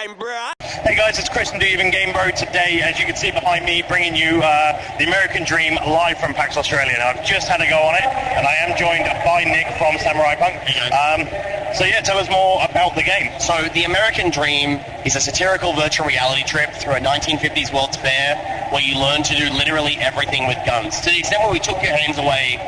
time, bruh. Hey guys, it's Chris from Do Even Game Bro. Today, as you can see behind me, bringing you the American Dream live from PAX Australia. Now, I've just had a go on it, and I am joined by Nick from Samurai Punk. So yeah, tell us more about the game. So the American Dream is a satirical virtual reality trip through a 1950s World's Fair where you learn to do literally everything with guns. To the extent where we took your hands away,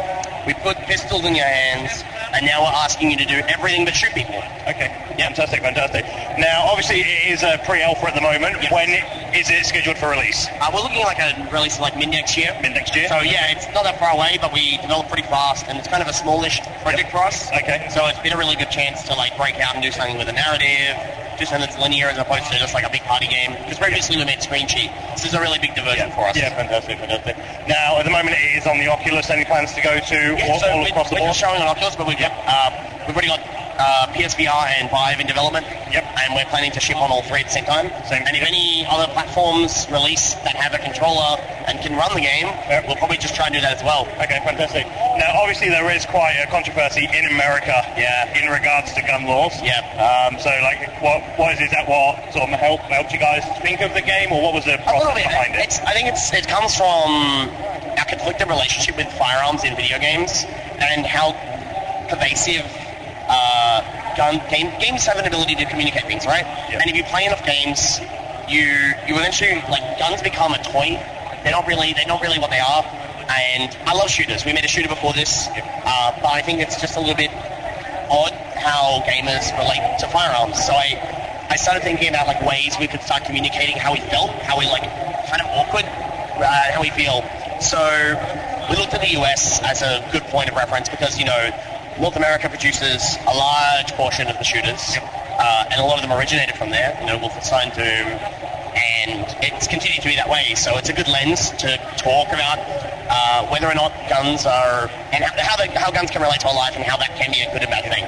we put pistols in your hands, and now we're asking you to do everything but shoot people. Okay, yeah, fantastic, fantastic. Now, obviously, it is a pre-alpha at the moment. Yep. When is it scheduled for release? We're looking like a release like mid-next year. Mid-next year? So yeah, it's not that far away, but we develop pretty fast, and it's kind of a smallish project for us. Okay. So it's been a really good chance to like break out and do something with a narrative, do something that's linear as opposed to just like a big party game. Because previously we made Screen Cheat. This is a really big diversion for us. Yeah, fantastic, fantastic. Now, at the moment, it is on the Oculus. Any plans to go to all across the board? We're showing on Oculus, but we've already got PSVR and Vive in development. Yep. And we're planning to ship on all three at the same time. And if any other platforms release that have a controller and can run the game, we'll probably just try and do that as well. Okay, fantastic. Now, obviously, there is quite a controversy in America in regards to gun laws. Yeah. So, like, what is that? What sort of helped you guys think of the game, or what was the process behind it? I think it comes from our conflicted relationship with firearms in video games and how pervasive games have an ability to communicate things, right? Yep. And if you play enough games, you eventually, like, guns become a toy. They're not really what they are. And I love shooters. We made a shooter before this, but I think it's just a little bit odd how gamers relate to firearms. So I started thinking about like ways we could start communicating how we felt, how we like kind of awkward, how we feel. So we looked at the US as a good point of reference because, you know, North America produces a large portion of the shooters, and a lot of them originated from there, you know, Wolfenstein, Doom, and it's continued to be that way. So it's a good lens to talk about whether or not guns are, and how guns can relate to our life and how that can be a good and bad thing.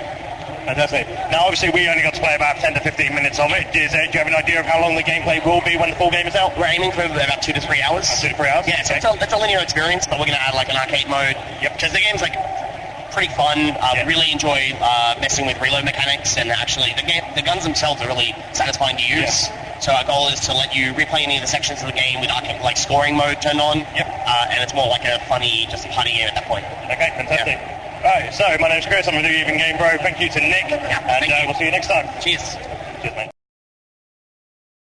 Fantastic. Now, obviously, we only got to play about 10 to 15 minutes of it. Do you have an idea of how long the gameplay will be when the full game is out? We're aiming for about 2 to 3 hours. 2 to 3 hours? Yeah, so it's a linear experience, but we're going to add like an arcade mode. Yep. Because the game's like pretty fun. We really enjoy messing with reload mechanics, and actually the guns themselves are really satisfying to use. Yeah. So our goal is to let you replay any of the sections of the game with arcade, like scoring mode turned on. Yep. And it's more like a funny, just a party game at that point. Okay, fantastic. Yeah. Alright, so my name's Chris, I'm a Do Even Game Bro. Thank you to Nick, and we'll see you next time. Cheers. Cheers, mate.